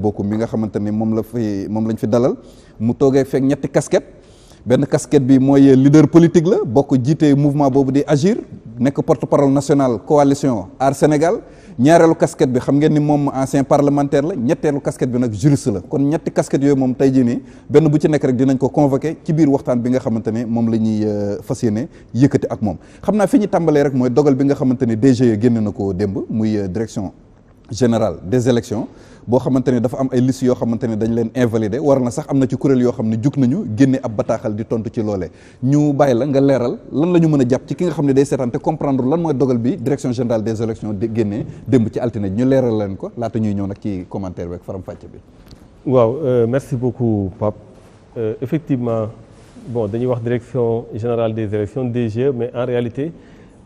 bokku mi nga xamante ni moom lañ fi dalal mu toogee fekk ñetti casquette benn casquette bi mooy leader politique la bokk jiite mouvement boobu di Agir nekk porte-parole national coalition Aar Sénégal ñaareelu casquette bi xam ngeen ni moom ancien parlementaire la ñetteelu casquette bi nag juriste la kon ñetti casquette yooyu moom tey jii nii benn bu ci nekk rek dinañ ko convoqué ci biir waxtaan bi nga xamante ne moom la ñuy fas yéene yëkkati ak moom xam naa fi ñu tàmbalee rek mooy dogal bi nga xamante ne DGE génn na ko démb muy direction générale des élections boo xamante ne dafa am ay liste yoo xamante ne dañ leen invalider war na sax am na ci kuréel yoo xam ne jug nañu génne ab bataaxal di tontu ci loolee ñu bàyyi la nga leeral lan la ñu mën a jàpp ci ki nga xam ne day seetaan te comprendre lan mooy dogal bi direction générale des élections di génnee démb ci altine ñu leeral leen ko laata ñuy ñëw nag ci commentaire bi ak faram-fàcce bi. waaw merci beaucoup Pape effectivement bon dañuy wax direction générale des élections DGE mais en réalité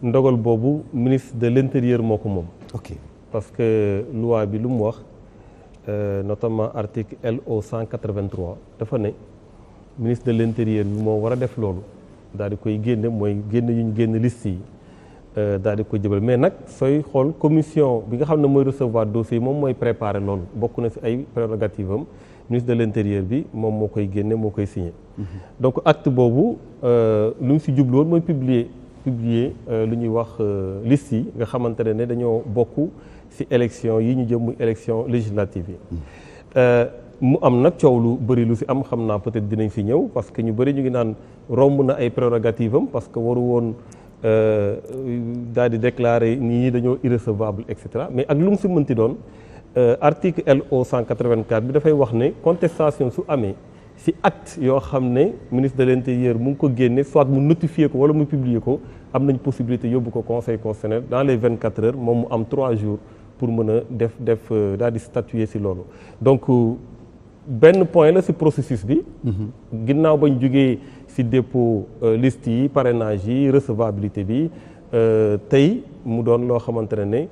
ndogal boobu ministre de l'intérieur moo ko moom. ok parce que loi bi lu mu wax. Notamment article LO 183 dafa ne ministre de l'intérieur bi moo war a def loolu daal di koy génne mooy génn yu ñu génn liste yi daal di ko jëbal mais nag sooy xool commission bi nga xam ne mooy recevoir dossier moom mooy préparer loolu bokk na ci ay prérogatives am ministre de l'intérieur bi moom moo koy génne moo koy signer. Donc acte boobu lu mu ci jublu woon mooy publier lu ñuy wax liste yi nga xamante ne dañoo bokk. ci élection yi ñu jëm muy élection législative yi mu am nag coow lu bëri lu ci am xam naa peut-être dinañ ci ñëw parce que ñu bëri ñu ngi naan romb na ay prérogatives am parce que waru woon daal di déclarer nii dañoo irrecevable et cetera mais ak lu mu ci mënti doon article LO 184 bi dafay wax ne contestation su amee ci acte yoo xam ne ministre de l'intérieur mu ngi ko génne soit mu notifier ko wala mu publier ko am nañ possibilité yóbbu ko conseil constitutionnel dans les 24 heures moom mu am 3 jours pour mën a def daal di statuer ci loolu donc benn point la ci processus bi ginnaaw bañ jógee ci dépôt liste yi parrainage yi recevabilité bi tey mu doon loo xamante ne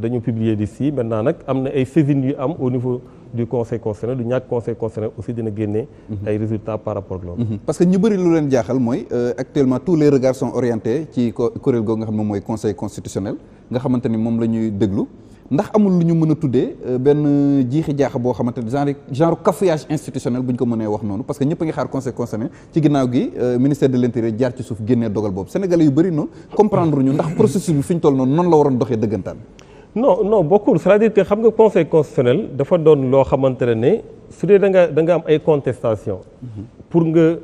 dañu publier liste yi maintenant nag am na ay saisines yu am au niveau du conseil constitutionnel du ñàkk conseil constitutionnel aussi dina génne ay résultats par rapport ak loolu parce que ñu bëri lu leen jaaxal mooy actuellement tous les regards sont orientés ci kuréel googu nga xam ne mooy conseil constitutionnel nga xamante ni moom la ñuy déglu ndax amul lu ñu mën a tuddee benn jiixi jaaxa boo xamante ni genre cafouillage institutionnel bu ñu ko mënee wax noonu parce que ñëpp a ngi xaar conseil constitutionnel ci ginnaaw gi ministère de l'intérieur jaar ci suuf génnee dogal boobu sénégalais yu bëri noonu comprendre ñu ndax processus bi fi ñu toll noonu la waroon doxee dëggantaan. non bokkul c'est-à-dire que xam nga conseil constitutionnel dafa doon loo xamante ne su dee da nga am ay contestation pour nga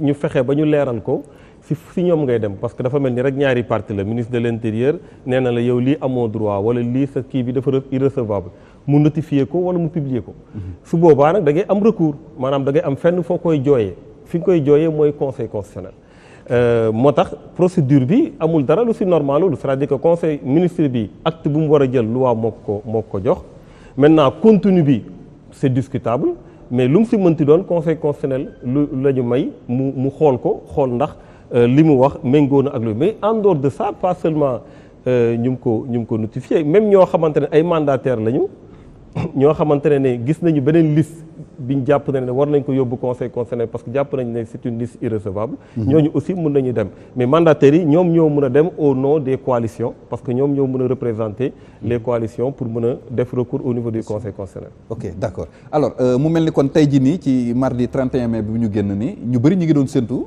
ñu fexe ba ñu leeral ko si ñoom ngay dem parce que dafa mel ni rek ñaari parti la ministre de l'intérieur nee na la yow lii amoo droit wala lii sa kii bi dafa irrecevable mu notifier ko wala mu publier ko su boobaa nag da ngay am recours maanaam da ngay am fenn foo koy jooyee fi nga koy jooyee mooy conseil constitutionnel moo tax procédure bi amul dara lu ci normal loolu c'est-à-dire que conseil ministre bi acte bu mu war a jël loi moo ko jox maintenant contenu bi c'est discutable mais lu mu ci mënti doon conseil constitutionnel lu la ñu may mu xool ndax li mu wax méngoo na ak loolu mais en dehors de ça pas seulement ñu ngi ko notifié même ñoo xamante ne ay mandataires lañu ñoo xamante ne gis nañu beneen liste bi ñu jàpp ne war nañ ko yóbbu conseil constitutionnel parce que jàpp nañ ne c'est une liste irrecevable ñooñu aussi mën nañu dem mais mandataires yi ñoom ñoo mën a dem au nom des coalitions parce que ñoom ñoo mën a représenter les coalitions pour mën a def recours au niveau du conseil constitutionnel. ok d'accord alors mu mel ni kon tey jii nii ci mardi 31 mai bi ñu génn nii ñu bëri ñu ngi doon séntu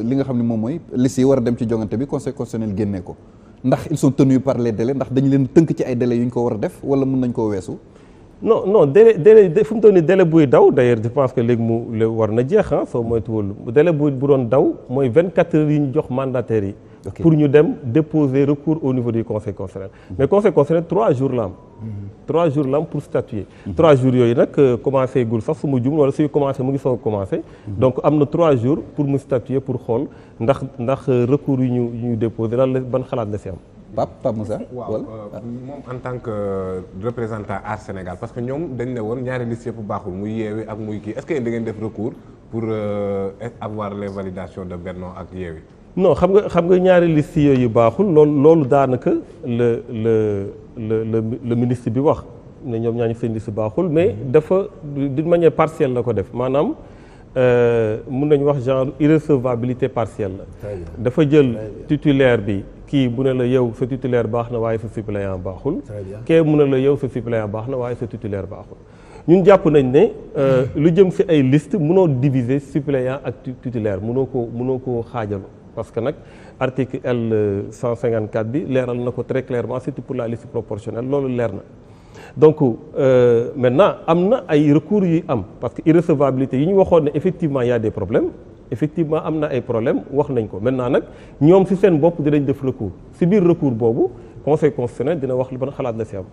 li nga xam ne moom mooy liste yi war a dem ci jongante bi conseil constitutionnel génnee ko ndax ils sont tenus par les délais ndax dañu leen tënk ci ay délais yu ñu ko war a def wala mën nañ koo weesu. non délai fu mu toll nii délai buy daw d'ailleurs je pense que léegi mu war na jeex soo moytuwul délai bu doon daw mooy 24 heures yi ñu jox mandataires yi. pour ñu dem déposer recours au niveau du conseil constitutionnel. mais conseil constitutionnel 3 jours la am. 3 jours la am pour statuer. 3 jours yooyu nag commencé gul sax su ma jum wala suy commencé mu ngi soog a commencé. donc am na 3 jours pour mu statuer pour xool ndax recours yu ñu déposer lan la ban xalaat la ci am. Pape Moussa. waaw moom en tant que représentant Aar Sénégal parce que ñoom dañ ne woon ñaari liste yëpp baaxul muy Yewwi ak muy kii est-ce que da ngeen def recours pour avoir les validations de Benno ak Yewwi. non xam nga ñaari liste yooyu baaxul loolu daanaka le ministre bi wax ne ñoom ñaari seen liste baaxul mais dafa d'une manière partielle la ko def maanaam mun nañu wax genre irrecevabilité partielle la. dafa jël titulaire bi. kii bu ne la yow sa titulaire baax na waaye sa suppléant baaxul. kee mu ne la yow sa suppléant baax na waaye sa titulaire baaxul. ñun jàpp nañ ne lu jëm ci ay liste mënoo diviser suppléant ak titulaire mënoo ko xaajalu parce que nag article L 154 bi leeral na ko très clairement surtout pour la liste proportionnelle loolu leer na donc maintenant am na ay recours yuy am parce que irrecevabilité yi ñu waxoon ne effectivement il y a des problèmes effectivement am na ay problèmes wax nañ ko maintenant nag ñoom ci seen bopp dinañ def recours ci biir recours boobu conseil constitutionnel dina wax li ban xalaat la ci am.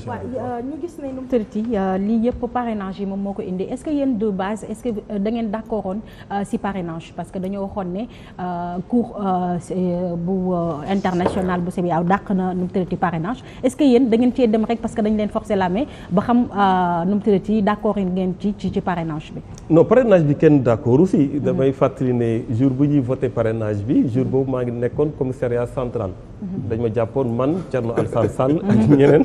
waaw ñu gis ne nu mu tëriti lii yëpp parrainage yi moom moo ko indi est-ce que yéen de base est-ce que da ngeen d'accordoon ci parrainage parce que dañoo waxoon ne cour bu international bu CEDEAO dàq na nu mu tëriti parrainage est-ce que yéen da ngeen cee dem rek parce que dañ leen forcer la main ba xam nu mu tëriti d'accord ngeen ci parrainage bi. non parrainage bi kenn d'accord aussi damay fàttali ne jour bu ñuy voté parrainage bi jour boobu maa ngi nekkoon commissariat central. dañ ma jàppoon man Thierno Alassane Sall ak ñeneen.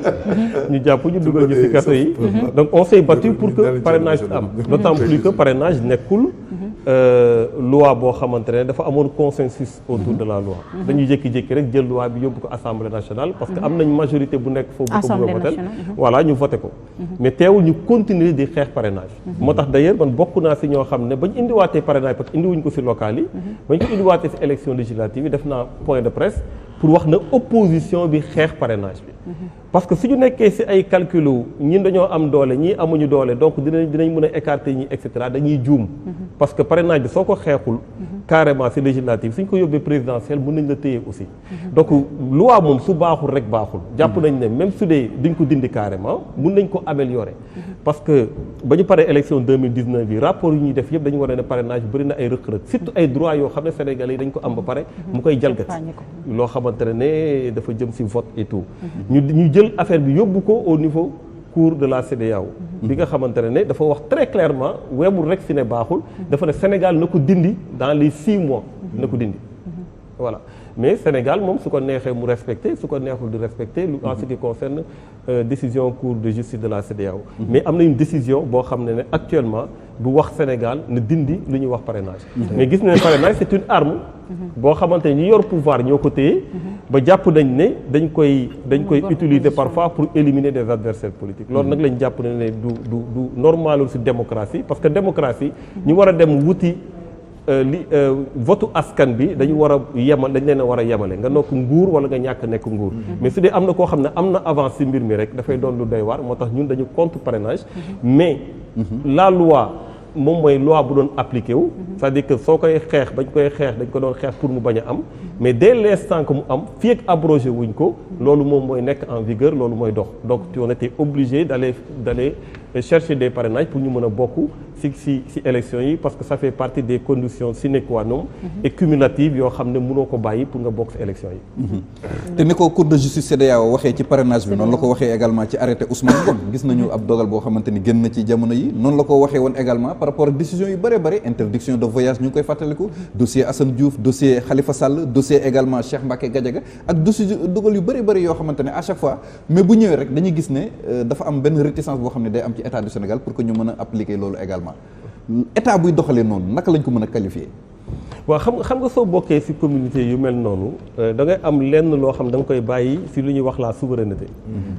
ñu jàpp ñu dugal ñu ci kaso yi. donc on s'est battu pour que parrainage am d'autant plus que parrainage nekkul loi boo xamante ne dafa amoon consensus autour de la loi. dañuy jékki-jékki rek jël loi bi yóbbu ko assemblée nationale parce que am nañ majorité bu nekk foofu bu ko bëgg a voter voilà ñu voté ko. mais teewul ñu continuer di xeex parrainage. moo tax d'ailleurs man bokk naa ci ñoo xam ne bañ indiwaatee parrainage parce que indiwuñ ko ci local yi. bañ ko indiwaatee ci élection législative yi def naa point de presse pour wax na opposition bi xeex parrainage bi. parce que su ñu nekkee ci ay calculu ñun dañoo am doole ñii amuñu doole donc dinañ mën a écarter ñi et cetera dañuy juum. parce que parrainage bi soo ko xeexul. carrément ci législative suñ ko yóbbee présidentielle mën nañ la téye aussi. donc loi moom su baaxul rek baaxul. jàpp nañ ne même su dee duñ ko dindi carrément mën nañ ko améliorer. parce que ba ñu paree élection 2019 bi rapport yu ñuy def yëpp dañu war a ne parrainage bëri na ay rëq-rëq surtout ay droits yoo xam ne Sénégalais yi dañ ko am ba pare. mu koy jalgati loo xamante ne dafa jëm ci vote et tout. ñu jël affaire bi yóbbu ko au niveau cour de la CEDEAO bi nga xamante ne dafa wax très clairement weebul rek ci ne baaxul dafa ne Sénégal na ko dindi dans les 6 mois na ko dindi voilà mais Sénégal moom su ko neexee mu respecté su ko neexul di respecté lu en ce qui concerne décision cour de justice de la CEDEAO mais am na une décision boo xam ne actuellement bu wax Sénégal na dindi lu ñuy wax parrainage mais gis nañ parrainage c'est une arme boo xamante ne ñi yor pouvoir ñoo ko téye ba jàpp nañ ne dañ koy utiliser parfois pour éliminer des adversaires politiques loolu nag lañ jàpp ne du normalul ci démocratie parce que démocratie ñu war a dem wuti votu askan bi dañu war a yemal dañ leen a war a yemale nga nekk nguur wala nga ñàkk nekk nguur mais su dee am na koo xam ne am na avance ci mbir mi rek dafay doon lu doy waar moo tax ñun dañu contre parrainage mais la loi moom mooy loi bu doon appliqué wu c'est-à-dire que soo koy xeex bañ koy xeex dañ ko doon xeex pour mu bañ a am mais dès l'instant que mu am fii ak abrogé wuñ ko loolu moom mooy nekk en vigueur loolu mooy dox donc on était obligé d'aller chercher des parrainages pour ñu mën a bokk ci élections yi parce que ça fait partie des conditions sine qua non et cumulatives yoo xam ne mënoo ko bàyyi pour nga bokk ci élections yi te ni ko cour de justice CEDEAO waxee ci parrainage bi noonu la ko waxee également ci arrêté Ousmane Ngom gis nañu ab dogal boo xamante ni génn na ci jamono yi noonu la ko waxee woon également par rapport ak décision yu bëri interdiction de voyage ñu ngi koy fàttaliku dossier Assane Diouf dossier Khalifa Sall dossier également Cheikh Mbacké Gadiaga ak dossier dogal yu bëri yoo xamante ne à chaque fois mais bu ñëwee rek dañuy gis ne dafa am benn réticence boo xam ne day am ci état du Sénégal pour que ñu mën a appliquer loolu également état buy doxalee noonu naka lañ ko mën a qualifier. waaw xam nga soo bokkee ci communauté yu mel noonu da ngay am lenn loo xam da nga koy bàyyi ci lu ñuy wax la souveraineté.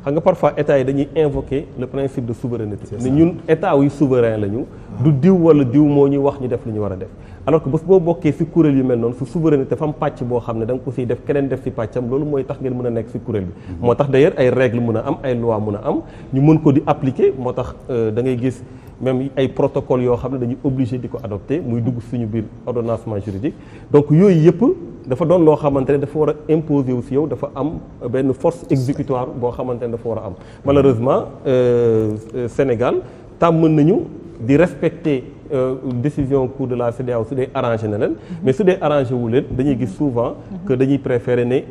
xam nga parfois état yi dañuy invoquer le principe de souveraineté. ne ñun état yu souverain lañu. du diw wala diw moo ñuy wax ñu def lu ñu war a def. alors que bés boo bokkee ci kuréel yu mel noonu su souveraineté dafa am pàcc boo xam ne da nga ko ciy def keneen def ci pàccam loolu mooy tax ngeen mën a nekk ci kuréel bi. moo tax d'ailleurs ay règles mën a am ay lois mën a am ñu mën ko di appliquer moo tax da ngay gis. même ay protocole yoo xam ne dañuy obligé di ko adopter muy dugg suñu biir ordonnancement juridique donc yooyu yëpp dafa doon loo xamante ne dafa war a imposer wu ci yow dafa am benn force exécutoire boo xamante ne dafa war a am malheureusement Sénégal tàmm nañu di respecter décision cour de la CEDEAO su dee arrangé na leen mais su dee arrangé wu leen dañuy gis souvent que dañuy préférer ne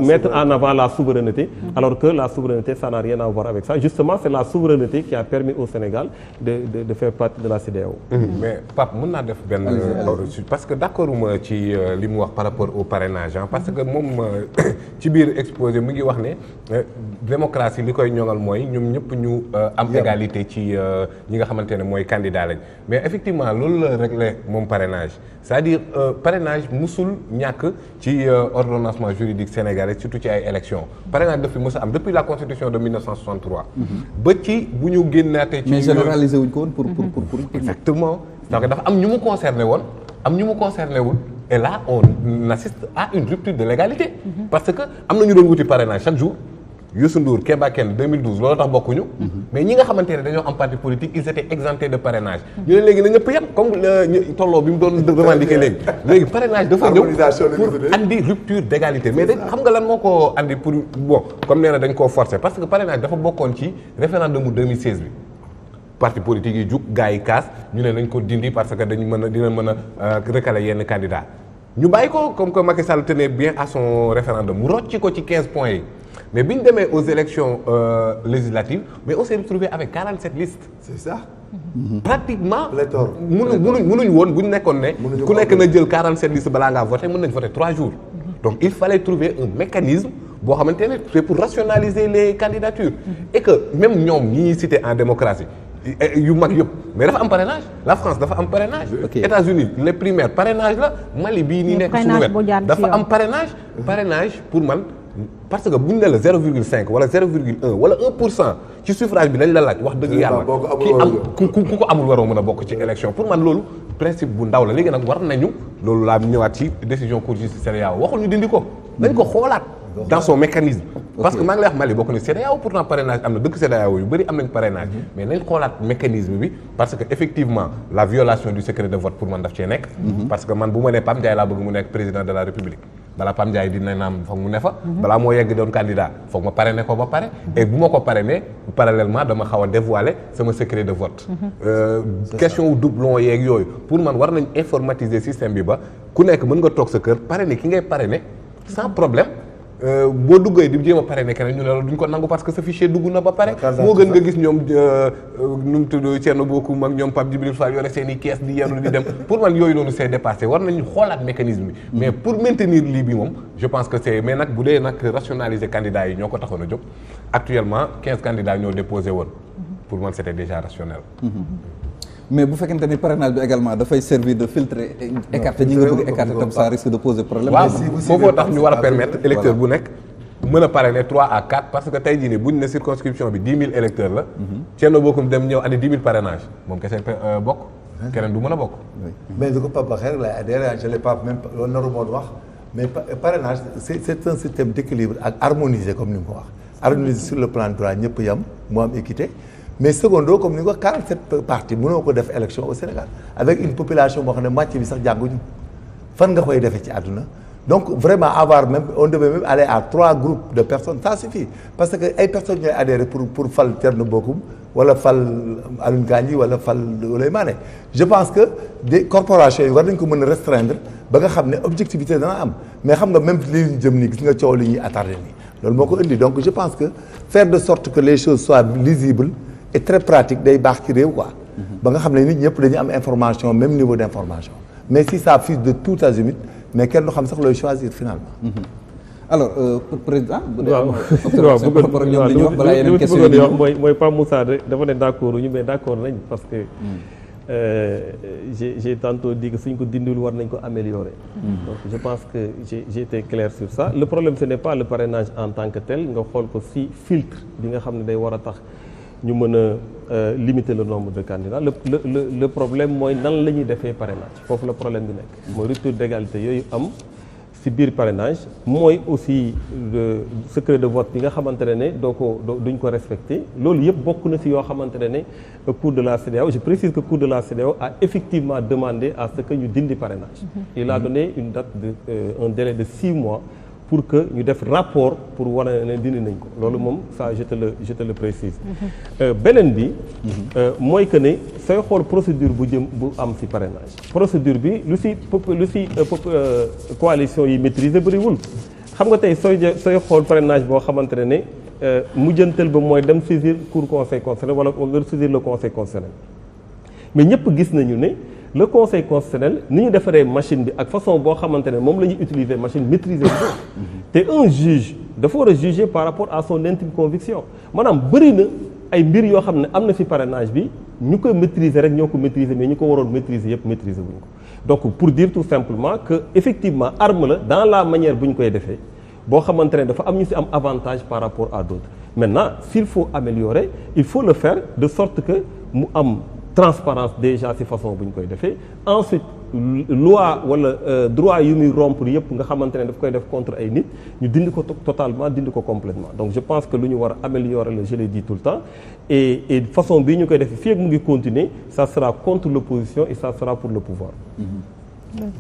mettre en avant la souveraineté alors que la souveraineté ça n'a rien à voir avec ça justement c'est la souveraineté qui a permis au Sénégal de faire partie de la CEDEAO. mais Pape mën naa def benn parce que d'accord uma ci li mu wax par rapport au parrainage parce que moom ci biir exposé mu ngi wax ne démocratie li koy ñoŋal mooy ñoom ñëpp ñu am égalité ci ñi nga xamante ne mooy candidat lañ mais effectivement loolu la réglé moom parrainage c'est-à-dire parrainage musul ñàkk ci ordonnancement juridique sénégalais surtout ci ay élections parrainage daf fi mës a am depuis la constitution de 1963. ba ci bu ñu génnaatee. ci mais généralisé wuñ ko woon pour. exactement donc dafa am ñu mu concerné woon am ñu mu concerné wul et là on assiste à une rupture de l'égalité. parce que am na ñu doon wuti parrainage chaque jour. Youssou Ndour Keba Kane 2012 loolu tax bokkuñu. mais ñi nga xamante ne dañoo am parti politique ils étaient exemptés de parrainage. ñu ne léegi na ñëpp yem comme tolloo bi mu doon revendiquer léegi parrainage dafa ñëw pour andi rupture d'égalité mais dañ xam nga lan moo ko andi pour bon comme nee na dañ koo forcer parce que parrainage dafa bokkoon ci référendum 2016 bi. parti politique yi jug gars yi kaas ñu ne nañ ko dindi parce que dañu mën a dina mën a recaler yenn candidats ñu bàyyi ko comme que Macky Sall tenait bien à son référendum mu rocci ko ci 15 points yi. mais bi ñu demee aux élections législatives mais on s'est retrouvé avec 47 listes. c'est ça. pratiquement. mënuñ woon bu ñu nekkoon ne. ku nekk na jël 47 listes balaa ngaa voter mën nañ voter 3 jours. donc il fallait trouver un mécanisme boo xamante ne c'est pour rationaliser les candidatures. et que même ñoom ñi ñuy cité en démocratie yu mag yëpp mais dafa am parrainage la France dafa am parrainage. États-Unis les primaires parrainage la Mali bii nii nekk suñu wet dafa am parrainage pour man. parce que bu ñu ne la 0,5 wala 0,1 wala 1% ci suffrage bi dañ la laaj wax dëgg yàlla ki am ku ko amul waroo mën a bokk ci élection pour man loolu principe bu ndaw la léegi nag war nañu loolu laa ñëwaat ci décision cour justice CEDEAO waxul ñu dindi ko dañ ko xoolaat dans son mécanisme parce que maa ngi lay wax Mali bokk na CEDEAO pourtant parrainage am na dëkk CEDEAO yu bëri am nañ parrainage mais nañ xoolaat mécanisme bi parce que effectivement la violation du secret de vote pour man daf cee nekk parce que man bu ma nee Pape Ndiaye laa bëgg mu nekk président de la République balaa Pape Ndiaye dina naam foog mu ne fa balaa moo yegg doon candidat foog ma parrainé ko ba pare et bu ma ko parrainé parallèlement dama xaw a dévoiler sama secret de vote question wu doublon yeeg yooyu pour man war nañ informatiser système bi ba ku nekk mën nga toog sa kër parrainé ki ngay parrainé sans problème boo duggee di jéem a parrainé keneen ñu ne la duñ ko nangu parce que sa fichier dugg na ba pare moo gën nga gis ñoom nu mu tudd Thierno Bocoum ak ñoom Pape Djibril Fall yore seen i kees di yenu di dem pour man yooyu noonu c'est dépassé war nañu xoolaat mécanisme bi mais pour maintenir lii bi moom je pense que c'est mais nag bu dee nag rationaliser candidats yi ñoo ko taxoon a jóg actuellement 15 candidats ñoo déposé woon pour man c'était déjà rationnel. mais bu fekkente ni parrainage bi également dafay servir de filtre écarter ñi nga bëgg écarter tam ça risque de poser problème. waaw foofoo tax ñu war a permettre électeur bu nekk mën a parrainer 3 à 4 parce que tey jii nii buñ ne circonscription bi 10 000 électeurs la. Thierno Bocoum dem ñëw andi 10 000 parrainage moom kese bokk. keneen du mën a bokk. mais du ko Pape waxee rek laay adhéré je l'ai pas même loolu naru moo wax mais parrainage c'est un système d'équilibre ak harmonisé comme ni nga ko wax harmonisé sur le plan droit ñëpp yam mu am équité. mais secondo comme ni nga ko 47 partis mënoo ko def élection au Sénégal avec une population boo xam ne moitié bi sax jànguñu fan nga koy defee ci àdduna donc vraiment avoir même on devait même aller à 3 groupes de personnes ça suffit parce que ay personnes ñooy adhérer pour fal Thierno Bocoum wala fal Alioune Kandji wala fal Ouleye Mané je pense que des corporations yi war nañ ko mën a restreindre ba nga xam ne objectivité dana am mais xam nga même li ñu jëm nii gis nga coow li ñuy attardé nii loolu moo ko indi donc je pense que faire de sorte que les choses soient lisibles et très pratique day baax ci réew quoi. ba nga xam ne nit ñëpp dañu am information même niveau d'information mais si ça fuse de tout azimut mais kenn du xam sax looy choisir finalement. alors président. waaw bëggoon li wax mooy Pape Moussa dafa ne d'accord ñu mais d'accord nañ parce que. j'ai tantôt dit que suñ ko dindiwul war nañ ko améliorer. donc je pense que j'ai été clair sur ça le problème ce n'est pas le parrainage en tant que tel nga xool ko si filtre bi nga xam ne day war a tax. ñu mën a limiter le nombre de candidats le problème mooy nan la ñuy defee parrainage foofu la problème bi nekk mooy rupture d'égalité yooyu am ci biir parrainage mooy aussi le secret de vote bi nga xamante ne duñ ko respecter loolu yëpp bokk na ci yoo xamante ne cour de la CEDEAO je précise que cour de la CEDEAO a effectivement demandé à ce que ñu dindi parrainage il a donné une date un délai de 6 mois pour que ñu def rapport pour wane ne dindi nañ ko loolu moom ça je te le précise beneen bi mooy que ne sooy xool procédure bu am ci parrainage procédure bi lu ci coalition yi maîtriser bëriwul xam nga tey sooy xool parrainage boo xamante ne mujjantal ba mooy dem saisir cour conseil constitutionnel wala nga saisir le conseil constitutionnel mais ñëpp gis nañu ne le conseil constitutionnel ni ñu defaree machine bi ak façon boo xamante ne moom la ñuy utiliser machine maîtriser ko te un juge dafa war a juger par rapport à son intime conviction maanaam bëri na ay mbir yoo xam ne am na ci parrainage bi ñu ko maîtriser rek ñoo ko maîtriser mais ñu ko waroon maîtriser yëpp maîtriser wuñ ko donc pour dire tout simplement que effectivement arme la dans la manière bu ñu koy defee boo xamante ne dafa am ñu ci am avantage par rapport à d'autres maintenant s'il faut améliorer il faut le faire de sorte que mu am transparence déjà ci façon bu ñu koy defee ensuite loi wala droit yu muy rompre yëpp nga xamante ne daf koy def contre ay nit ñu dindi ko totalement dindi ko complètement donc je pense que lu ñu war a améliorer la je l'ai dit tout le temps et façon bii ñu koy defee fii ak mu ngi continuer ça sera contre l'opposition et ça sera pour le pouvoir.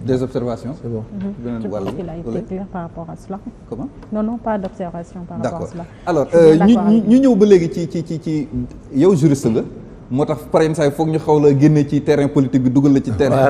Des observations. C'est bon. beneen wàll Il a été clair par rapport à cela. comment. Non, pas d'observation par rapport à cela. Alors Je suis d'accord avec ñu ñëw ba léegi ci yow juriste nga moo tax par exemple foog ñu xaw la génne ci terrain politique bi dugal la ci terrain